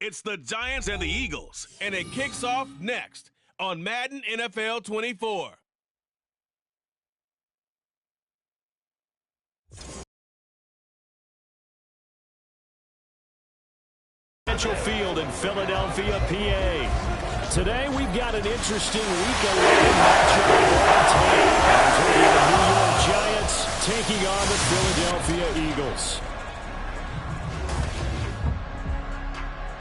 It's the Giants and the Eagles, and it kicks off next on Madden NFL 24. Field in Philadelphia, PA. Today we've got an interesting week 11 matchup. The New York Giants taking on the Philadelphia Eagles.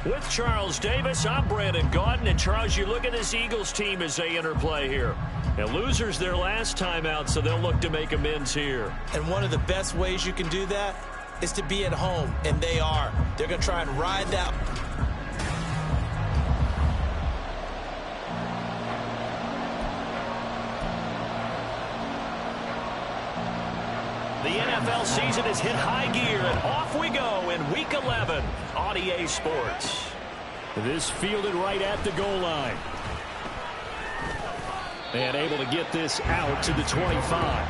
With Charles Davis, I'm Brandon Gaudin. And Charles, you look at this Eagles team as they interplay here. Now, losers their last time out, so they'll look to make amends here. And one of the best ways you can do that is to be at home, and they are. They're going to try and ride that. The NFL season has hit high gear, and off we go in Week 11 on EA Sports. This fielded right at the goal line. And able to get this out to the 25.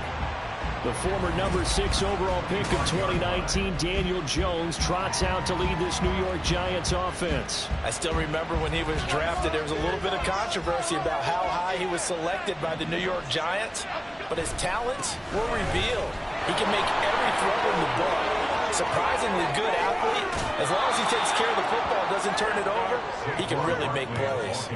The former number 6 overall pick of 2019, Daniel Jones, trots out to lead this New York Giants offense. I still remember when he was drafted, there was a little bit of controversy about how high he was selected by the New York Giants, but his talents were revealed. He can make every throw in the book. Surprisingly good athlete. As long as he takes care of the football, doesn't turn it over, he can really make plays.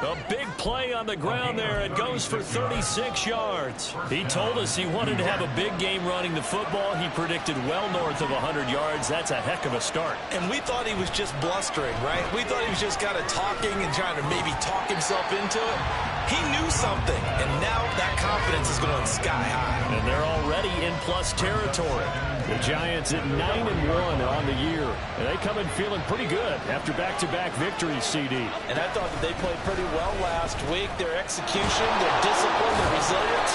A big play on the ground there. It goes for 36 yards. He told us he wanted to have a big game running the football. He predicted well north of 100 yards. That's a heck of a start. And we thought he was just blustering, right? We thought he was just kind of talking and trying to maybe talk himself into it. He knew something, and now that confidence is going sky high. And they're already in plus territory. The Giants at 9-1 on the year. And they come in feeling pretty good after back-to-back victories, CD. And I thought that they played pretty well last week. Their execution, their discipline, their resilience,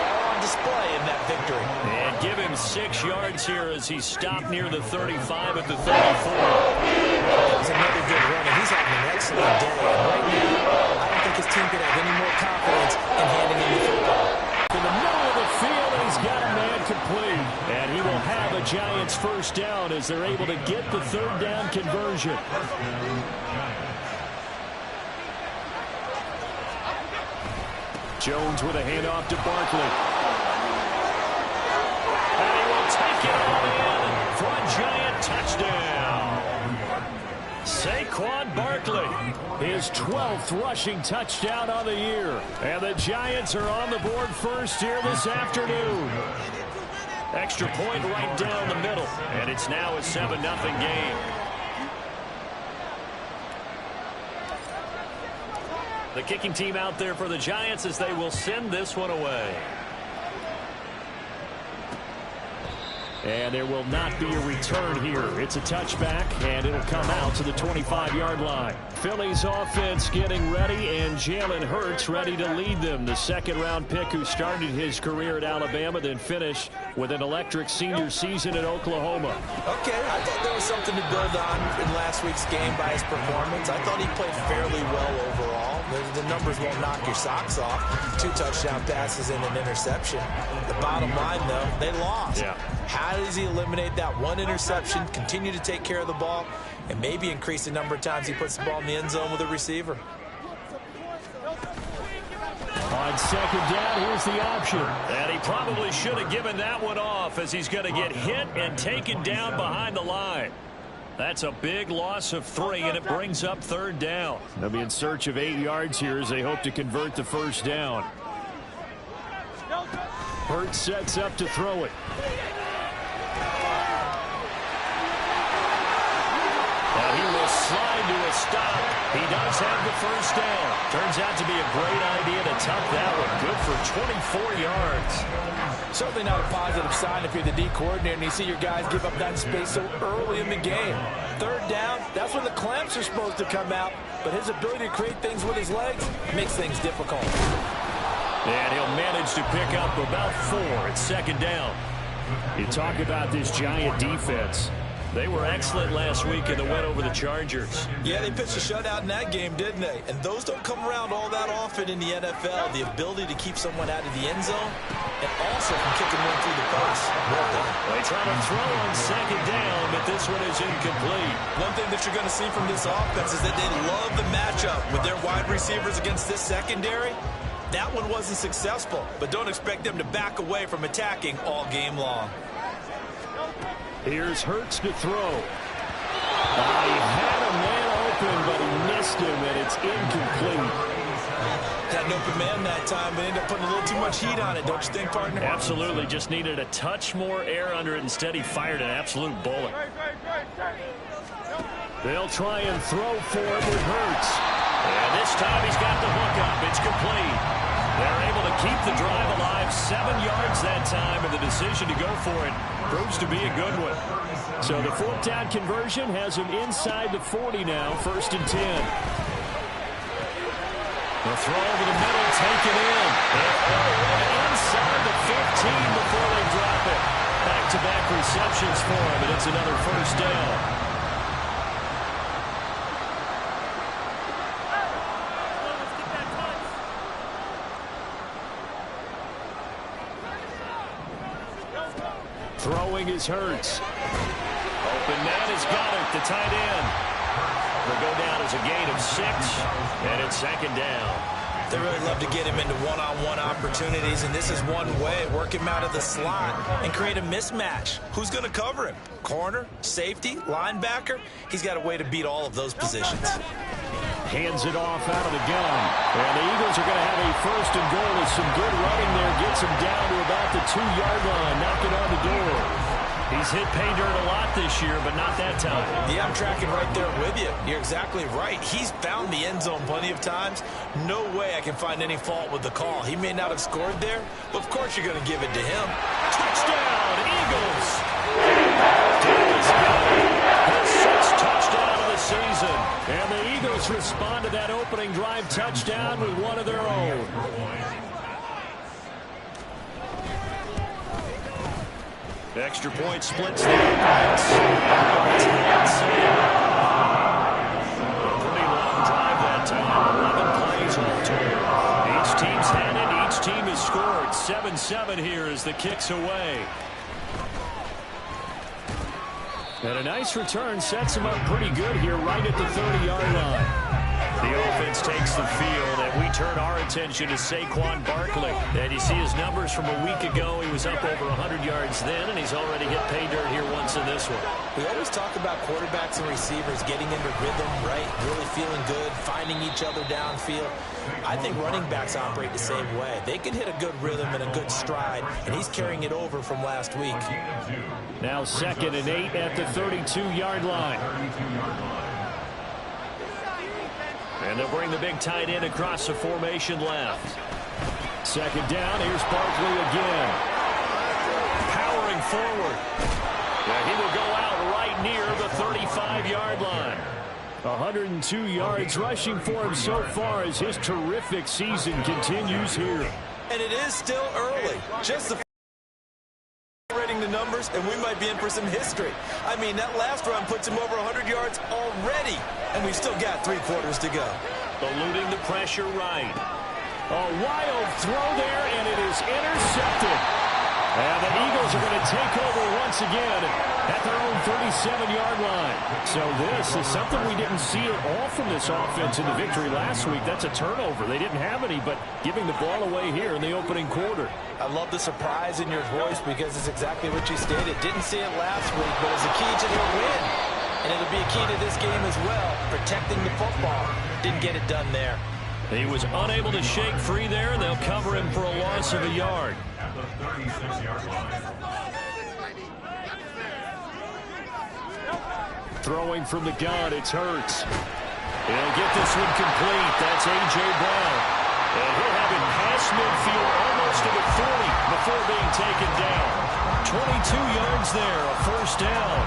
all on display in that victory. And give him 6 yards here as he stopped near the 35 at the 34. That was another good run, and he's having an excellent day. And right now, I don't think his team could have any more confidence in handing him the football. In the middle of the field, he's got a man complete. And he will have a Giants first down as they're able to get the third down conversion. Jones with a handoff to Barkley. And he will take it all in for a Giant touchdown. Saquon Barkley, his 12th rushing touchdown on the year. And the Giants are on the board first here this afternoon. Extra point right down the middle. And it's now a 7-0 game. The kicking team out there for the Giants as they will send this one away. And there will not be a return here. It's a touchback, and it'll come out to the 25-yard line. Philly's offense getting ready, and Jalen Hurts ready to lead them. The second-round pick who started his career at Alabama, then finished with an electric senior season at Oklahoma. Okay, I thought there was something to build on in last week's game by his performance. I thought he played fairly well overall. The numbers won't knock your socks off. 2 touchdown passes and an interception. The bottom line, though, they lost. Yeah. How does he eliminate that one interception, continue to take care of the ball, and maybe increase the number of times he puts the ball in the end zone with a receiver? On second down, here's the option. And he probably should have given that one off as he's going to get hit and taken down behind the line. That's a big loss of 3, and it brings up third down. They'll be in search of 8 yards here as they hope to convert the first down. Hurts sets up to throw it. Now he will slide to a stop. He does have the first down. Turns out to be a great idea to tuck that one. Good for 24 yards. Certainly not a positive sign if you're the D coordinator and you see your guys give up that space so early in the game. Third down, that's when the clamps are supposed to come out, but his ability to create things with his legs makes things difficult. And he'll manage to pick up about 4 at second down. You talk about this Giant defense. They were excellent last week in the win over the Chargers. Yeah, they pitched a shutout in that game, didn't they? And those don't come around all that often in the NFL. The ability to keep someone out of the end zone and also from kicking one through the post. Well done. They try to throw on second down, but this one is incomplete. One thing that you're going to see from this offense is that they love the matchup with their wide receivers against this secondary. That one wasn't successful, but don't expect them to back away from attacking all game long. Here's Hurts to throw. He had a man open, but he missed him, and it's incomplete. Had an open man that time, but ended up putting a little too much heat on it, don't you think, partner? Absolutely. Just needed a touch more air under it. Instead, he fired an absolute bullet. They'll try and throw for it with Hurts. And this time he's got the hook up. It's complete. They're able to keep the drive alive. 7 yards that time, and the decision to go for it proves to be a good one. So the fourth down conversion has him inside the 40 now, 1st and 10. The throw over the middle, taken in. Inside the 15 before they drop it. Back-to-back receptions for him, and it's another 1st down. Throwing is Hurts. Open man has got it, the tight end. Will go down as a gain of 6, and it's 2nd down. They really love to get him into one-on-one opportunities, and this is one way. Work him out of the slot and create a mismatch. Who's going to cover him? Corner, safety, linebacker? He's got a way to beat all of those positions. Hands it off out of the gun. And the Eagles are going to have a 1st and goal with some good running there. Gets him down to about the 2-yard line. Knock it on the door. He's hit pay dirt a lot this year, but not that time. Yeah, I'm tracking right there with you. You're exactly right. He's found the end zone plenty of times. No way I can find any fault with the call. He may not have scored there, but of course you're going to give it to him. Touchdown, Eagles! Davis got it. His 6th touchdown of the season. And the Eagles respond to that opening drive touchdown with one of their own. Extra point splits the offense. Pretty long drive that time. 11 plays all total. Each team's had it. Each team has scored. 7-7 here as the kick's away. And a nice return sets him up pretty good here right at the 30-yard line. The offense takes the field, and we turn our attention to Saquon Barkley. And you see his numbers from a week ago. He was up over 100 yards then, and he's already hit pay dirt here once in this one. We always talk about quarterbacks and receivers getting into rhythm, right? Really feeling good, finding each other downfield. I think running backs operate the same way. They can hit a good rhythm and a good stride, and he's carrying it over from last week. Now 2nd and 8 at the 32-yard line. And they'll bring the big tight end across the formation left. 2nd down, here's Barkley again. Powering forward. And he will go out right near the 35-yard line. 102 yards rushing for him so far as his terrific season continues here. And it is still early. Just the the numbers, and we might be in for some history. I mean, that last run puts him over 100 yards already, and we've still got 3 quarters to go. Eluding the pressure right. A wild throw there, and it is intercepted. And the Eagles are going to take over once again at their own 37-yard line. So this is something we didn't see at all from this offense in the victory last week. That's a turnover. They didn't have any, but giving the ball away here in the opening quarter. I love the surprise in your voice because it's exactly what you stated. Didn't see it last week, but it's a key to their win. And it'll be a key to this game as well, protecting the football. Didn't get it done there. He was unable to shake free there, and they'll cover him for a loss of a yard. Throwing from the gun, it's Hurts. He'll get this one complete. That's A.J. Brown. And he'll have it past midfield almost to the 40 before being taken down. 22 yards there, a 1st down.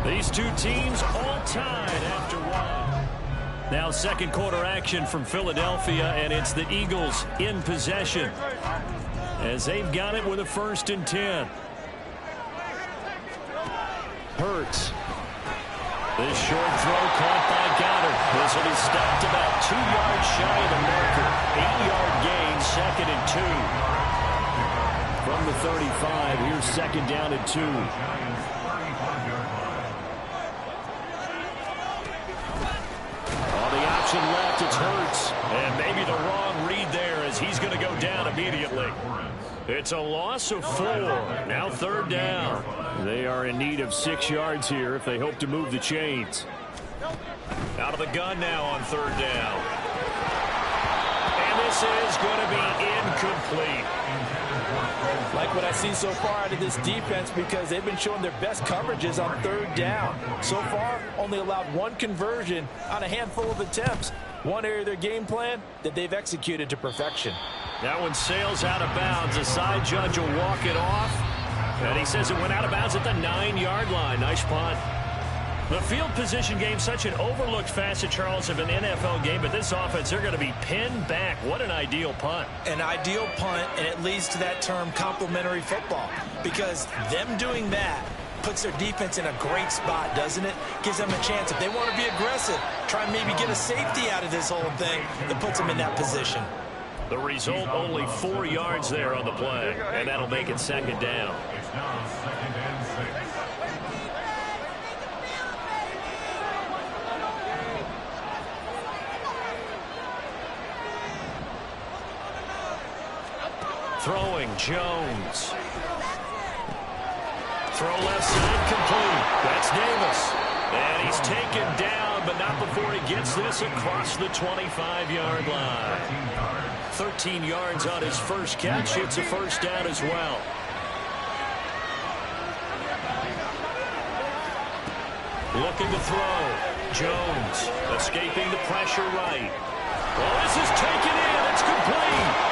These two teams all tied after one. Now 2nd quarter action from Philadelphia, and it's the Eagles in possession. as they've got it with a 1st and 10. Hurts. This short throw caught by Goddard. This will be stopped about 2 yards shy of the marker. 8-yard gain, 2nd and 2. From the 35, here's 2nd down and 2. On the option left, it's Hurts. And maybe the wrong read there as he's going to go down immediately. It's a loss of 4. Now 3rd down. They are in need of 6 yards here if they hope to move the chains. Out of the gun now on 3rd down. And this is going to be incomplete. Like what I see so far out of this defense because they've been showing their best coverages on 3rd down. So far, only allowed 1 conversion on a handful of attempts. One area of their game plan that they've executed to perfection. That one sails out of bounds. The side judge will walk it off. And he says it went out of bounds at the 9-yard line. Nice punt. The field position game, such an overlooked facet, Charles, of an NFL game. But this offense, they're going to be pinned back. What an ideal punt. An ideal punt, and it leads to that term complementary football. Because them doing that puts their defense in a great spot, doesn't it? Gives them a chance. If they want to be aggressive, try and maybe get a safety out of this whole thing, it puts them in that position. The result, only 4 yards there on the play, and that'll make it 2nd down. Throwing, Jones. Throw left side, complete. That's Davis. And he's taken down, but not before he gets this across the 25-yard line. 13 yards on his first catch. It's a 1st down as well. Looking to throw. Jones escaping the pressure right. Well, this is taken in. It's complete.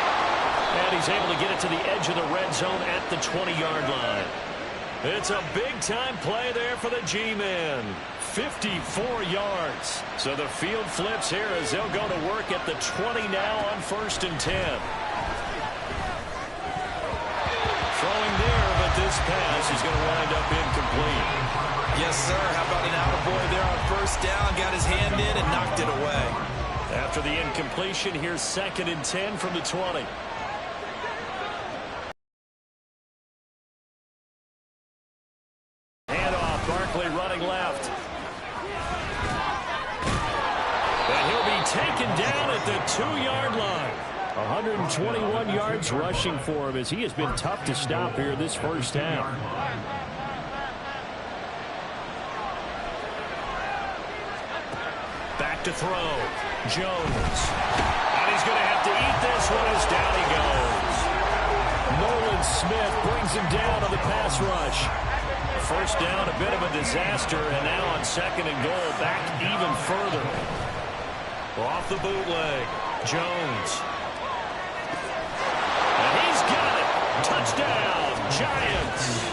And he's able to get it to the edge of the red zone at the 20-yard line. It's a big-time play there for the G-men. 54 yards. So the field flips here as they'll go to work at the 20 now on 1st and 10. Throwing there, but this pass is going to wind up incomplete. Yes, sir. How about an attaboy there on 1st down? Got his hand in and knocked it away. After the incompletion, here's 2nd and 10 from the 20. Running left. And he'll be taken down at the 2-yard line. 121 yards rushing for him as he has been tough to stop here this 1st down. Back to throw. Jones. And he's going to have to eat this one as down he goes. Nolan Smith brings him down on the pass rush. 1st down, a bit of a disaster, and now on 2nd and goal, back even further. Off the bootleg, Jones. And he's got it. Touchdown, Giants.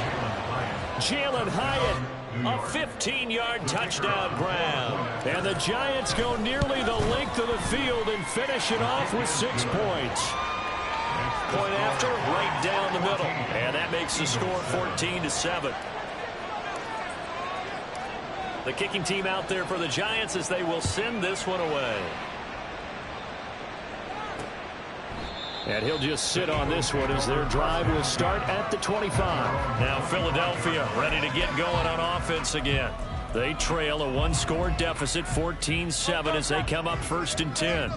Jalen Hyatt, a 15-yard touchdown grab. And the Giants go nearly the length of the field and finish it off with 6 points. Point after, right down the middle. And that makes the score 14-7. The kicking team out there for the Giants as they will send this one away. And he'll just sit on this one as their drive will start at the 25. Now Philadelphia ready to get going on offense again. They trail a 1-score deficit, 14-7 as they come up 1st and 10.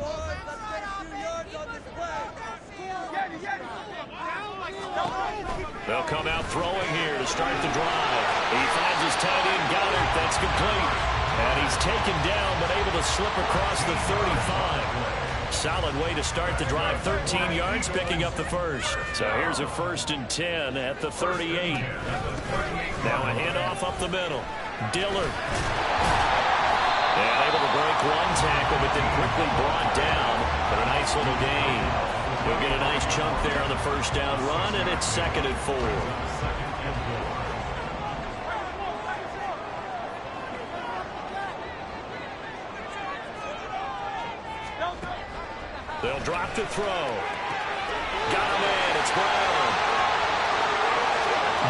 They'll come out throwing here to start the drive. He finds his tight end, Goddard. That's complete. And he's taken down, but able to slip across the 35. Solid way to start the drive. 13 yards, picking up the 1st. So here's a 1st and 10 at the 38. Now a handoff up the middle. Dillard. And able to break one tackle, but then quickly brought down. But a nice little gain. He'll get a nice chunk there on the 1st down run, and it's 2nd and 4. They'll drop to throw. Got him in. It's Brown.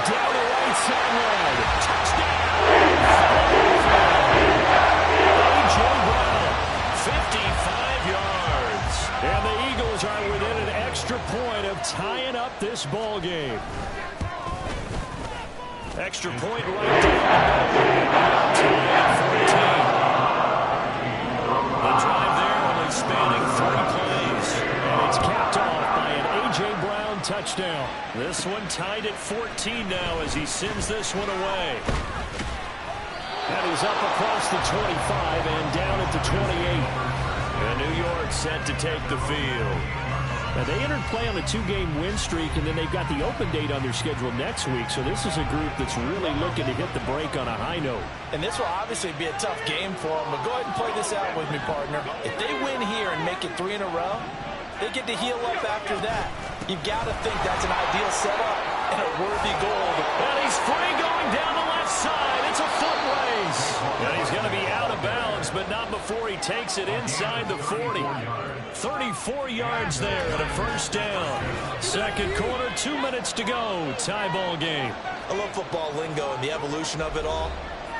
Down the right sideline. Touchdown. A.J. Brown, 55 yards. And the Eagles are within an extra point of tying up this ball game. Extra point right down. 14. The drive there only spanning 3 plays. And it's capped off by an A.J. Brown touchdown. This one tied at 14 now as he sends this one away. And he's up across the 25 and down at the 28. And New York set to take the field. Now, they entered play on a 2-game win streak, and then they've got the open date on their schedule next week. So this is a group that's really looking to hit the break on a high note. And this will obviously be a tough game for them. But go ahead and play this out with me, partner. If they win here and make it 3 in a row, they get to heal up after that. You've got to think that's an ideal setup and a worthy goal. And he's free going down the left side. It's a foot race. And he's going to be out of bounds, but not before he takes it inside the 40. 34 yards there at a first down. Second quarter, 2 minutes to go. Tie ball game. I love football lingo and the evolution of it all.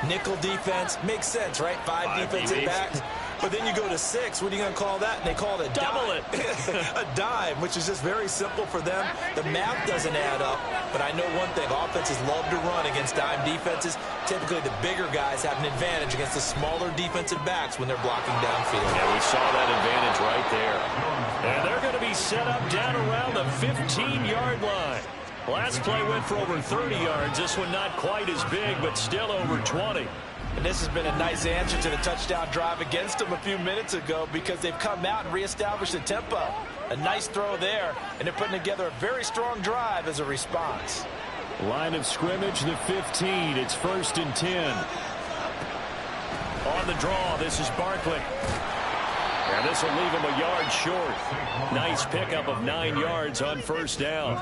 Nickel defense makes sense, right? 5 defensive backs. But then you go to 6. What are you going to call that? And they call it a double it. A dime, which is just very simple for them. The math doesn't add up. But I know one thing. Offenses love to run against dime defenses. Typically, the bigger guys have an advantage against the smaller defensive backs when they're blocking downfield. Yeah, we saw that advantage right there. And they're going to be set up down around the 15-yard line. Last play went for over 30 yards. This one not quite as big, but still over 20. And this has been a nice answer to the touchdown drive against them a few minutes ago because they've come out and reestablished the tempo. A nice throw there, and they're putting together a very strong drive as a response. Line of scrimmage, the 15. It's 1st and 10. On the draw, this is Barkley. And this will leave him a yard short. Nice pickup of 9 yards on first down.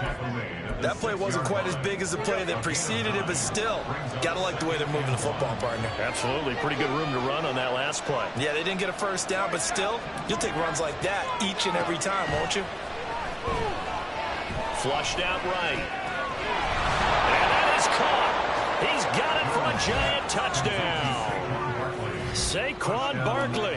That play wasn't quite as big as the play that preceded it, but still, got to like the way they're moving the football, partner. Absolutely. Pretty good room to run on that last play. Yeah, they didn't get a first down, but still, you'll take runs like that each and every time, won't you? Flushed out right. And that is caught. He's got it for a Giant touchdown. Saquon Barkley,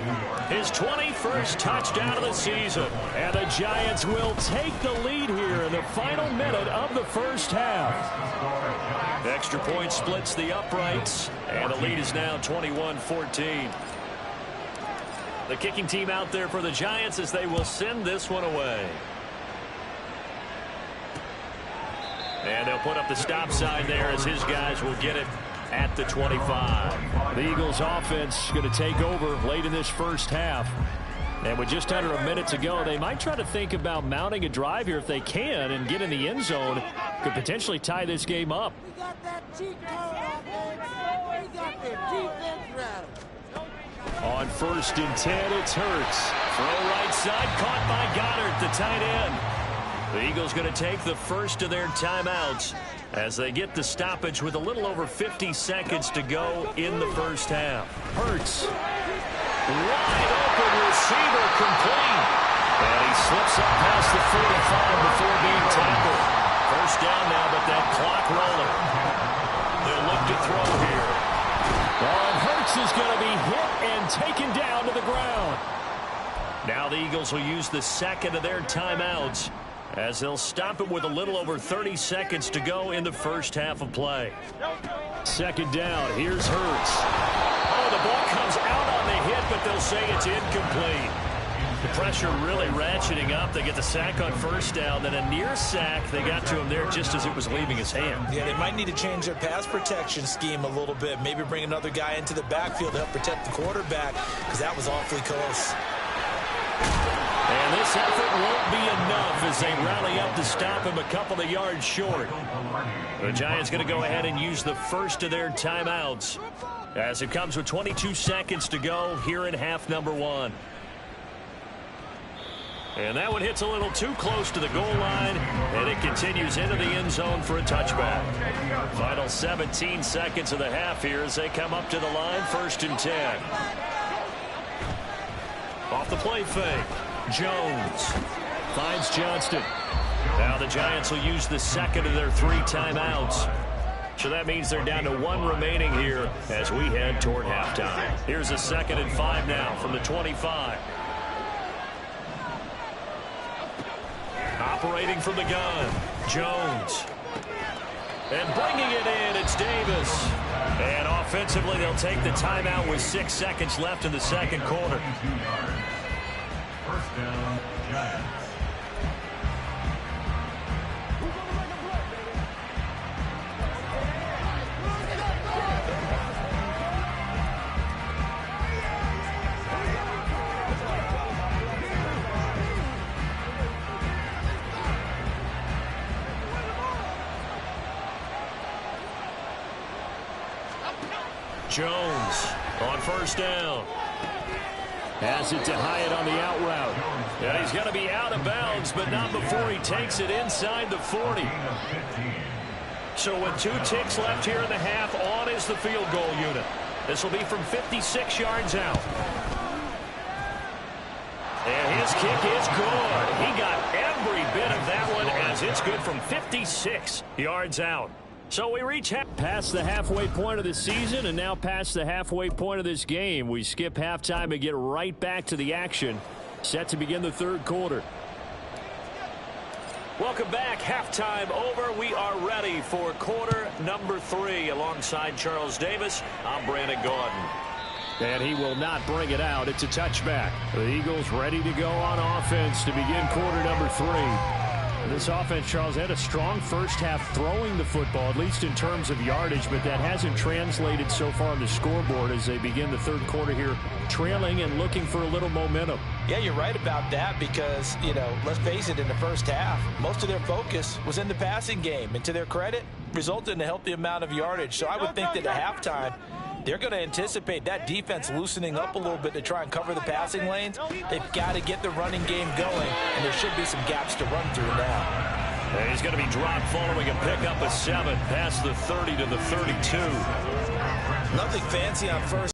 his 21st touchdown of the season. And the Giants will take the lead here in the final minute of the first half. Extra point splits the uprights, and the lead is now 21-14. The kicking team out there for the Giants as they will send this one away. And they'll put up the stop sign there as his guys will get it at the 25. The Eagles offense going to take over late in this first half. And with just under a minute to go, they might try to think about mounting a drive here if they can and get in the end zone. Could potentially tie this game up. We got that cheat code offense. We got the defense rattled. On 1st and 10, it's Hurts. Throw right side, caught by Goddard, the tight end. The Eagles going to take the first of their timeouts as they get the stoppage with a little over 50 seconds to go in the first half. Hurts. Wide open receiver complete. And he slips up past the 45 before being tackled. First down now, but that clock rolling. They'll look to throw here. And Hurts is going to be hit and taken down to the ground. Now the Eagles will use the second of their timeouts as they'll stop it with a little over 30 seconds to go in the first half of play. Second down, here's Hurts. Oh, the ball comes out on the hit, but they'll say it's incomplete. The pressure really ratcheting up. They get the sack on first down, then a near sack. They got to him there just as it was leaving his hand. Yeah, they might need to change their pass protection scheme a little bit. Maybe bring another guy into the backfield to help protect the quarterback, because that was awfully close. And this effort won't be enough as they rally up to stop him a couple of yards short. The Giants going to go ahead and use the first of their timeouts as it comes with 22 seconds to go here in half number 1. And that one hits a little too close to the goal line, and it continues into the end zone for a touchback. Final 17 seconds of the half here as they come up to the line, 1st and 10. Off the play fake. Jones finds Johnston. Now the Giants will use the second of their 3 timeouts. So that means they're down to 1 remaining here as we head toward halftime. Here's a 2nd and 5 now from the 25. Operating from the gun, Jones. And bringing it in, it's Davis. And offensively, they'll take the timeout with 6 seconds left in the second quarter. First down, Giants. Jones on first down. Has it to Hyatt on the out route. And he's going to be out of bounds, but not before he takes it inside the 40. So with 2 ticks left here in the half, on is the field goal unit. This will be from 56 yards out. And his kick is good. He got every bit of that one as it's good from 56 yards out. So we reach past the halfway point of the season and now past the halfway point of this game. We skip halftime and get right back to the action. Set to begin the third quarter. Welcome back. Halftime over. We are ready for quarter number 3. Alongside Charles Davis, I'm Brandon Gordon. And he will not bring it out. It's a touchback. The Eagles ready to go on offense to begin quarter number 3. This offense, Charles, had a strong first half throwing the football, at least in terms of yardage, but that hasn't translated so far on the scoreboard as they begin the third quarter here, trailing and looking for a little momentum. Yeah, you're right about that because, let's face it, in the first half, most of their focus was in the passing game. And to their credit, resulted in a healthy amount of yardage. So I would think that at halftime, they're going to anticipate that defense loosening up a little bit to try and cover the passing lanes. They've got to get the running game going, and there should be some gaps to run through now. And he's going to be dropped following a pickup of 7 past the 30 to the 32. Nothing fancy on first.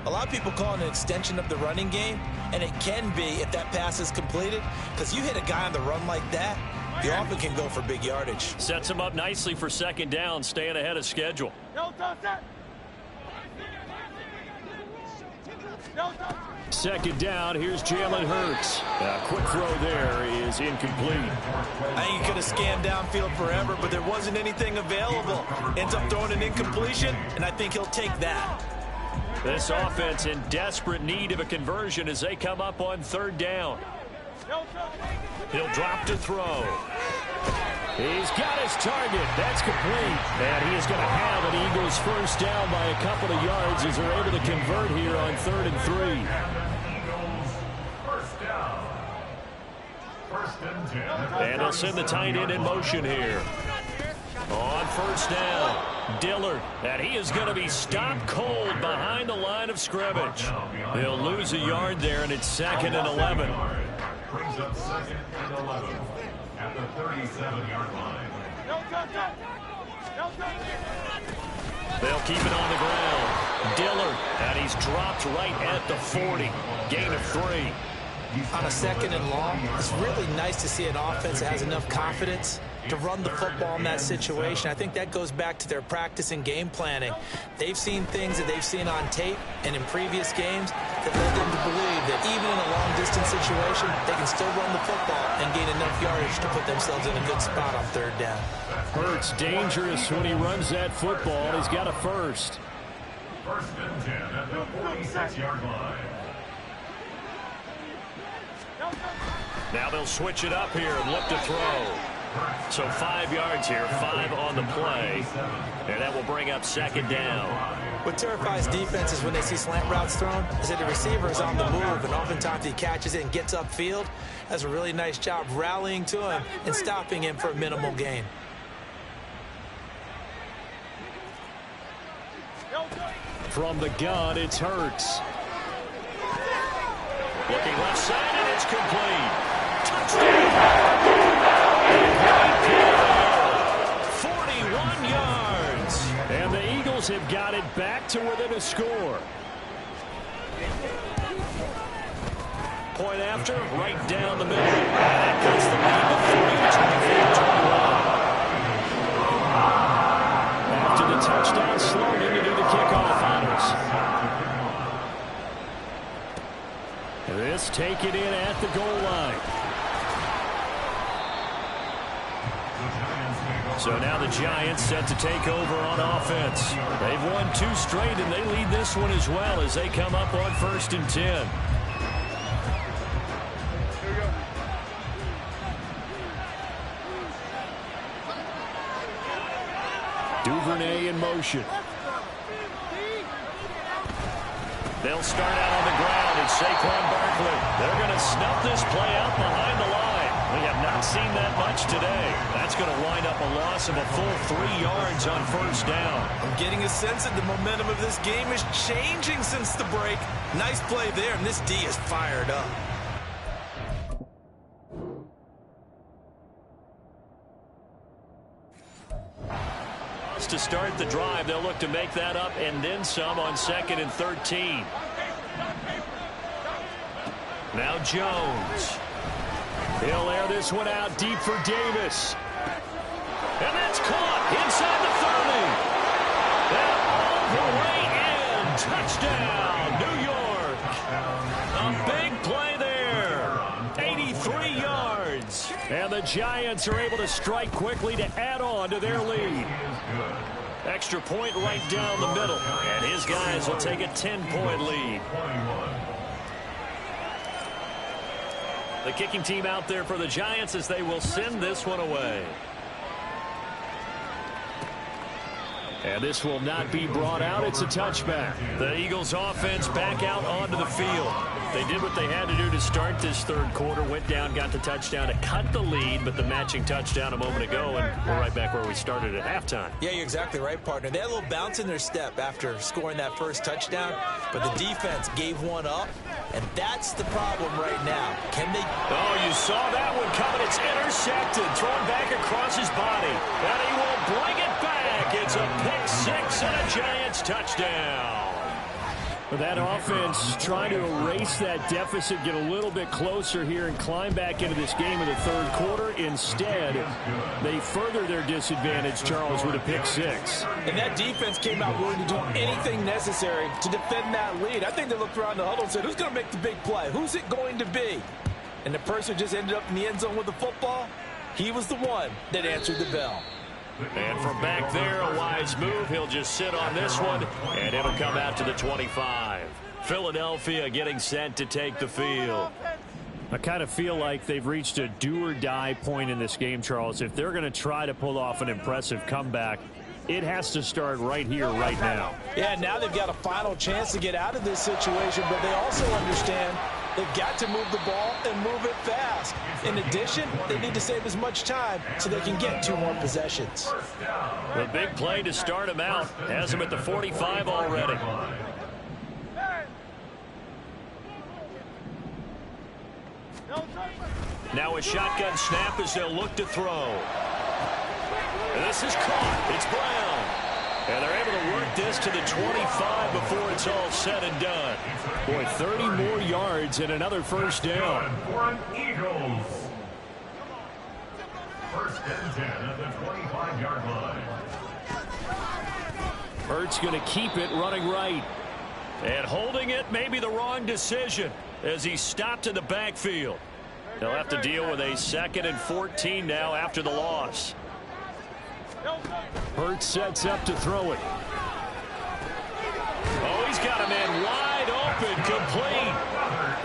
A lot of people call it an extension of the running game, and it can be if that pass is completed, because you hit a guy on the run like that, you often can go for big yardage. Sets him up nicely for second down, staying ahead of schedule. Second down, here's Jalen Hurts. A quick throw there is incomplete. I think he could have scanned downfield forever, but there wasn't anything available. Ends up throwing an incompletion, and I think he'll take that. This offense in desperate need of a conversion as they come up on third down. He'll drop to throw. He's got his target. That's complete. And he is going to have an Eagles first down by a couple of yards as they're able to convert here on 3rd and 3. Eagles first down. 1st and 10. And they'll send the tight end in motion here. On first down, Dillard. And he is going to be stopped cold behind the line of scrimmage. He'll lose a yard there, and it's 2nd and 11. Brings up 2nd and 11 at the 37-yard line. They'll keep it on the ground. Dillard, and he's dropped right at the 40. Gain of 3. On a 2nd and long, it's really nice to see an offense that has enough confidence to run the football in that situation. I think that goes back to their practice and game planning. They've seen things that they've seen on tape and in previous games that led them to believe that even in a long-distance situation, they can still run the football and gain enough yardage to put themselves in a good spot on 3rd down. Hurts dangerous when he runs that football. He's got a first. 1st and 10 at the 46-yard line. Now they'll switch it up here and look to throw. So 5 yards here, 5 on the play. And that will bring up 2nd down. What terrifies defenses when they see slant routes thrown is that the receiver is on the move, and oftentimes he catches it and gets upfield. Does a really nice job rallying to him and stopping him for a minimal gain. From the gun, it's Hurts. Looking left side, and it's complete. Touchdown! 41 yards. And the Eagles have got it back to within a score. point after, right down the middle. And that cuts the lead to 24-21. After the touchdown, Sloman to do the kickoff honors. This taken in at the goal line. So now the Giants set to take over on offense. They've won 2 straight, and they lead this one as well as they come up on 1st and 10. Duvernay in motion. They'll start out on the ground. It's Saquon Barkley. They're going to snuff this play out behind the line. We have not seen that much today. That's going to wind up a loss of a full 3 yards on 1st down. I'm getting a sense that the momentum of this game is changing since the break. Nice play there, and this D is fired up. To start the drive, they'll look to make that up and then some on 2nd and 13. Now Jones. He'll air this one out deep for Davis. And that's caught inside the 30. And all the way in. Touchdown, New York. A big play there. 83 yards. And the Giants are able to strike quickly to add on to their lead. Extra point right down the middle. And his guys will take a 10-point lead. The kicking team out there for the Giants as they will send this one away. And this will not be brought out. It's a touchback. The Eagles offense back out onto the field. They did what they had to do to start this 3rd quarter. Went down, got the touchdown to cut the lead, but the matching touchdown a moment ago, and we're right back where we started at halftime. Yeah, you're exactly right, partner. They had a little bounce in their step after scoring that first touchdown, but the defense gave one up, and that's the problem right now. Can they... Oh, you saw that one coming. It's intercepted, thrown back across his body, and he will bring it back. It's a pick 6 and a Giants touchdown. But that offense trying to erase that deficit, get a little bit closer here and climb back into this game in the 3rd quarter. Instead, they further their disadvantage, Charles, with a pick 6. And that defense came out willing to do anything necessary to defend that lead. I think they looked around the huddle and said, who's going to make the big play? Who's it going to be? And the person who just ended up in the end zone with the football, he was the one that answered the bell. And from back there, a wise move. He'll just sit on this one, and it'll come out to the 25. Philadelphia getting set to take the field. I kind of feel like they've reached a do-or-die point in this game, Charles. If they're going to try to pull off an impressive comeback, it has to start right here, right now. Yeah, now they've got a final chance to get out of this situation, but they also understand they've got to move the ball and move it fast. In addition, they need to save as much time so they can get 2 more possessions. The big play to start him out has him at the 45 already. Now a shotgun snap as they'll look to throw. And this is caught. It's Brown. And they're able to work this to the 25 before it's all said and done. Boy, 30 more yards and another 1st down. Eagles. 1st and 10 at the 25-yard line. Hurts going to keep it running right. And holding it may be the wrong decision as he stopped in the backfield. They'll have to deal with a 2nd and 14 now after the loss. Hurts sets up to throw it. Oh, he's got a man wide open, complete.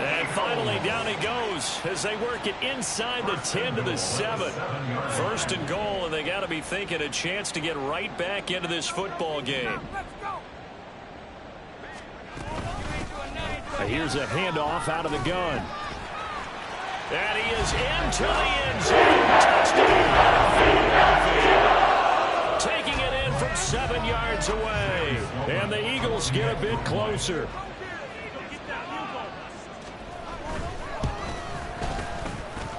And finally down he goes as they work it inside the 10 to the 7. 1st and goal, and they got to be thinking a chance to get right back into this football game. Here's a handoff out of the gun. And he is into the end zone. Touchdown, Philadelphia. Taking it in from 7 yards away. And the Eagles get a bit closer.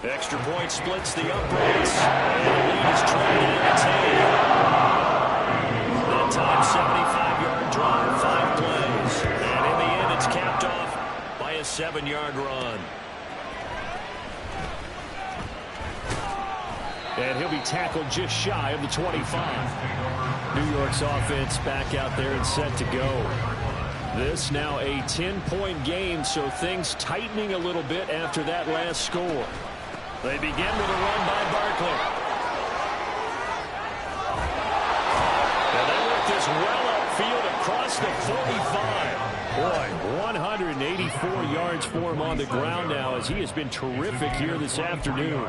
Extra point splits the uprights. And the lead is trying to maintain. That time, 75-yard drive, 5 plays. And in the end, it's capped off by a 7-yard run. And he'll be tackled just shy of the 25. New York's offense back out there and set to go. This now a 10-point game, so things tightening a little bit after that last score. They begin with a run by Barkley. And they work this well upfield across the 45. Boy, 184 yards for him on the ground now as he has been terrific here this afternoon.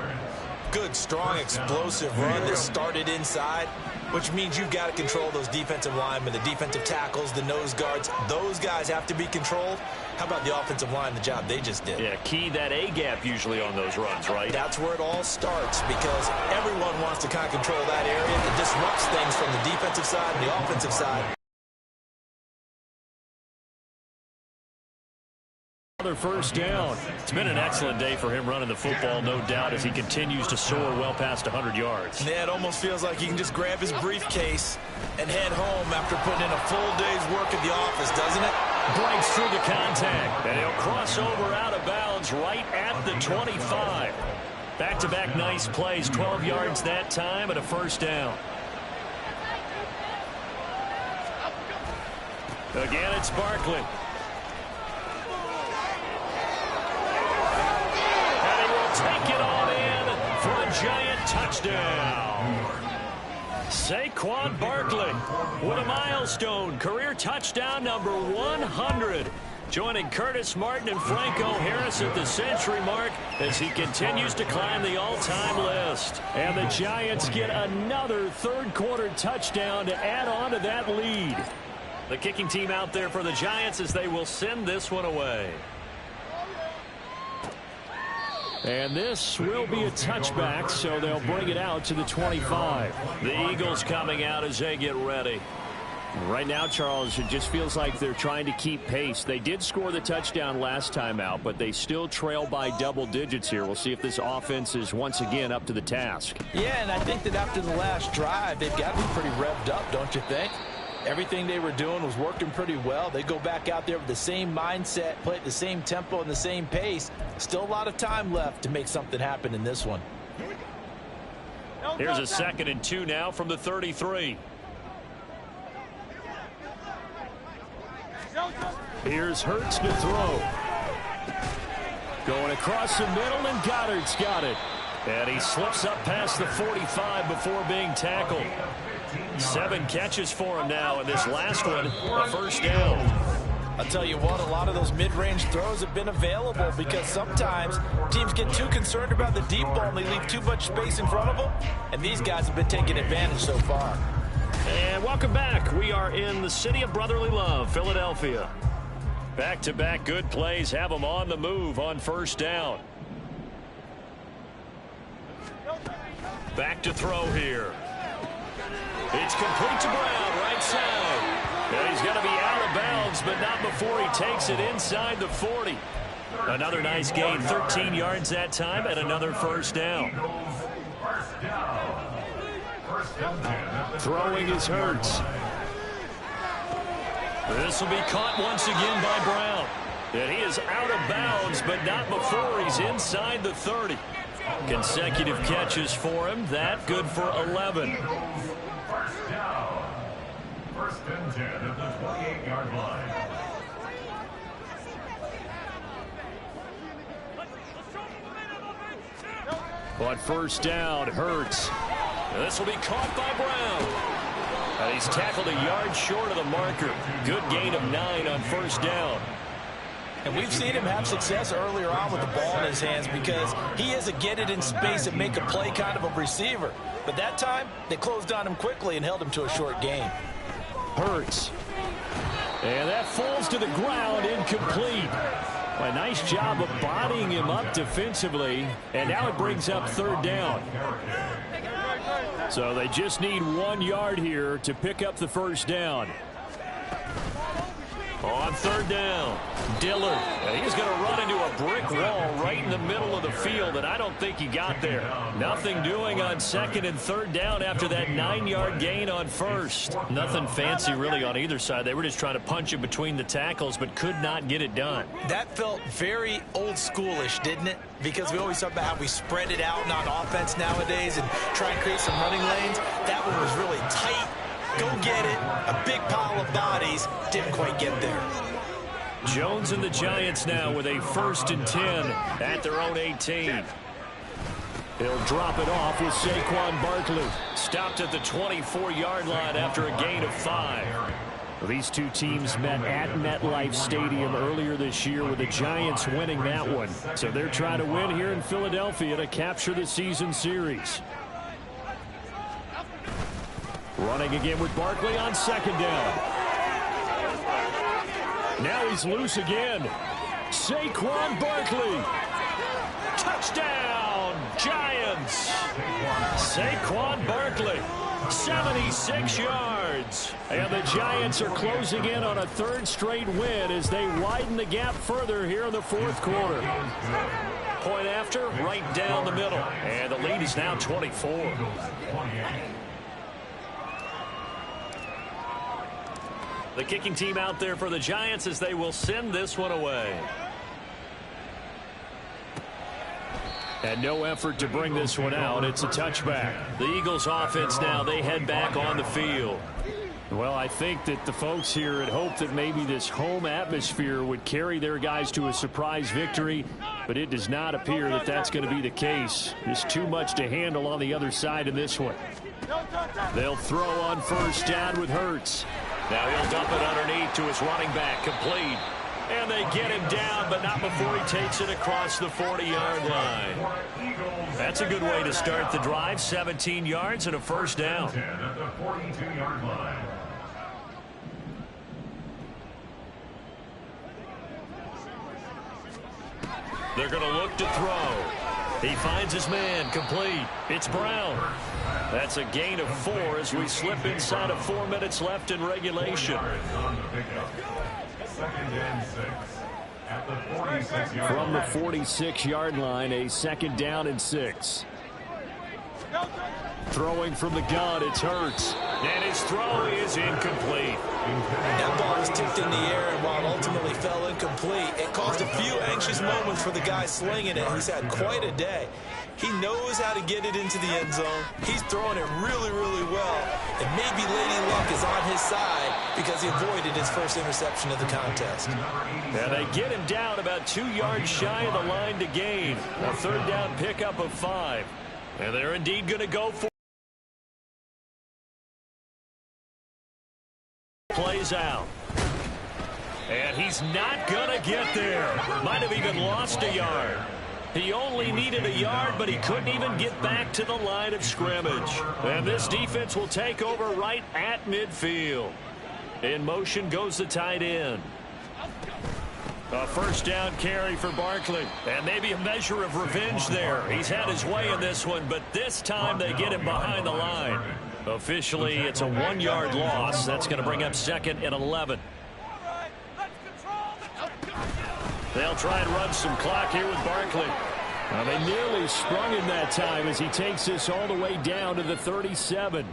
Good, strong, explosive run that started inside, which means you've got to control those defensive linemen, the defensive tackles, the nose guards. Those guys have to be controlled. How about the offensive line, the job they just did? Yeah, key that A-gap usually on those runs, right? That's where it all starts because everyone wants to kind of control that area. It disrupts things from the defensive side and the offensive side. First down. It's been an excellent day for him running the football, no doubt, as he continues to soar well past 100 yards. Yeah, it almost feels like he can just grab his briefcase and head home after putting in a full day's work at the office, doesn't it? Breaks through the contact, and he'll cross over out of bounds right at the 25. Back-to-back nice plays, 12 yards that time and a first down. Again, it's Barkley. Take it on in for a giant touchdown. Saquon Barkley with a milestone career touchdown number 100. Joining Curtis Martin and Franco Harris at the century mark as he continues to climb the all-time list. And the Giants get another third-quarter touchdown to add on to that lead. The kicking team out there for the Giants as they will send this one away. And this will be a touchback, so they'll bring it out to the 25. The Eagles coming out as they get ready. Right now, Charles, it just feels like they're trying to keep pace. They did score the touchdown last time out, but they still trail by double digits here. We'll see if this offense is once again up to the task. Yeah, and I think that after the last drive, they've got to be pretty revved up, don't you think? Everything they were doing was working pretty well. They go back out there with the same mindset, play at the same tempo and the same pace. Still a lot of time left to make something happen in this one. Here's a 2nd and 2 now from the 33. Here's Hurts to throw. Going across the middle, and Goddard's got it. And he slips up past the 45 before being tackled. 7 catches for him now, and this last one, a first down. I'll tell you what, a lot of those mid-range throws have been available because sometimes teams get too concerned about the deep ball and they leave too much space in front of them, and these guys have been taking advantage so far. And welcome back. We are in the city of brotherly love, Philadelphia. Back-to-back good plays have them on the move on first down. Back to throw here. It's complete to Brown, right side. And he's going to be out of bounds, but not before he takes it inside the 40. Another nice gain, 13 yards that time, and another first down. Throwing is Hurts. This will be caught once again by Brown. And he is out of bounds, but not before he's inside the 30. Consecutive catches for him. That good for 11. First and 10 at the 28-yard line. On first down, Hurts. This will be caught by Brown. And he's tackled a yard short of the marker. Good gain of 9 on first down. And we've seen him have success earlier on with the ball in his hands because he is a get it in space and make a play kind of a receiver. But that time, they closed on him quickly and held him to a short gain. Hurts. And that falls to the ground, incomplete. A nice job of bodying him up defensively. And now it brings up third down. So they just need 1 yard here to pick up the first down. On third down, Dillard. He's going to run into a brick wall right in the middle of the field, and I don't think he got there. Nothing doing on second and third down after that 9-yard gain on first. Nothing fancy really on either side. They were just trying to punch it between the tackles, but could not get it done. That felt very old schoolish, didn't it? Because we always talk about how we spread it out on offense nowadays and try and create some running lanes. That one was really tight. Go get it. A big pile of bodies. Didn't quite get there. Jones and the Giants now with a 1st and 10 at their own 18. He'll drop it off with Saquon Barkley. Stopped at the 24-yard line after a gain of 5. These two teams met at MetLife Stadium earlier this year with the Giants winning that one. So they're trying to win here in Philadelphia to capture the season series. Running again with Barkley on 2nd down. Now he's loose again. Saquon Barkley. Touchdown, Giants. Saquon Barkley, 76 yards. And the Giants are closing in on a 3rd straight win as they widen the gap further here in the 4th quarter. Point after, right down the middle. And the lead is now 24. The kicking team out there for the Giants as they will send this one away. And no effort to bring this one out. It's a touchback. The Eagles offense now, they head back on the field. Well, I think that the folks here had hoped that maybe this home atmosphere would carry their guys to a surprise victory, but it does not appear that that's going to be the case. There's too much to handle on the other side in this one. They'll throw on 1st down with Hurts. Now he'll dump it underneath to his running back, complete. And they get him down, but not before he takes it across the 40-yard line. That's a good way to start the drive, 17 yards and a 1st down. They're going to look to throw. He finds his man, complete. It's Brown. That's a gain of 4 as we slip inside of 4 minutes left in regulation. 2nd and 6 at the 46-yard From the 46-yard line, a 2nd down and 6. Throwing from the gun, it's Hurts. And his throw is incomplete. That ball was tipped in the air, and while it ultimately fell incomplete, it caused a few anxious moments for the guy slinging it. He's had quite a day. He knows how to get it into the end zone. He's throwing it really, really well. And maybe Lady Luck is on his side because he avoided his first interception of the contest. And they get him down about 2 yards shy of the line to gain. A 3rd down pickup of 5. And they're indeed going to go for plays out. And he's not going to get there. Might have even lost a yard. He only needed a yard, but he couldn't even get back to the line of scrimmage. And this defense will take over right at midfield. In motion goes the tight end. A 1st down carry for Barkley. And maybe a measure of revenge there. He's had his way in this one, but this time they get him behind the line. Officially, it's a 1-yard loss. That's going to bring up 2nd and 11. They'll try and run some clock here with Barkley. Well, they nearly sprung him that time as he takes this all the way down to the 37.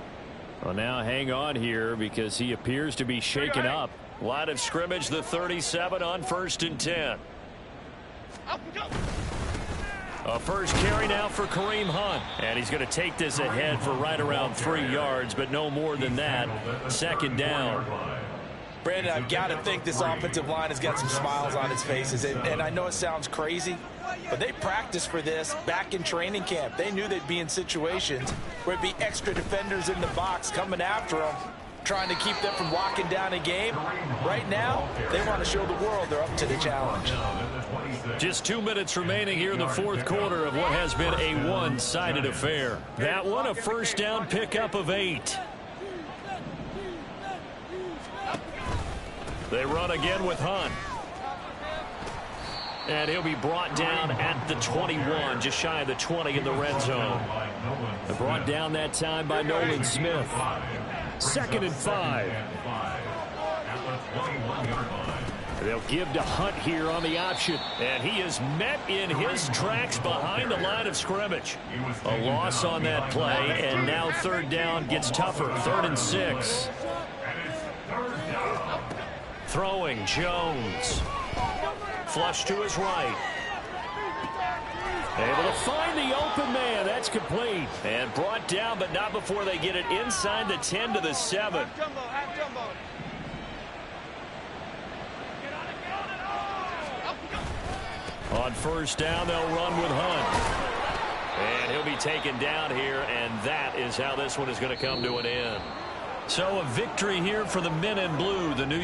Well, now hang on here because he appears to be shaken up. Line of scrimmage, the 37 on 1st and 10. A 1st carry now for Kareem Hunt. And he's going to take this ahead for right around 3 yards, but no more than that. 2nd down. Brandon, I've got to think this offensive line has got some smiles on its faces. And I know it sounds crazy, but they practiced for this back in training camp. They knew they'd be in situations where it'd be extra defenders in the box coming after them, trying to keep them from locking down a game. Right now, they want to show the world they're up to the challenge. Just 2 minutes remaining here in the 4th quarter of what has been a one-sided affair. That one, a 1st down pickup of 8. They run again with Hunt. And he'll be brought down at the 21, just shy of the 20 in the red zone. And brought down that time by Nolan Smith. 2nd and 5. At the 21-yard line. They'll give to Hunt here on the option. And he is met in his tracks behind the line of scrimmage. A loss on that play, and now third down gets tougher. 3rd and 6. Throwing, Jones. Flush to his right. Able to find the open man. That's complete. And brought down, but not before they get it inside the 10 to the 7. On first down, they'll run with Hunt. And he'll be taken down here, and that is how this one is going to come to an end. So a victory here for the men in blue. The New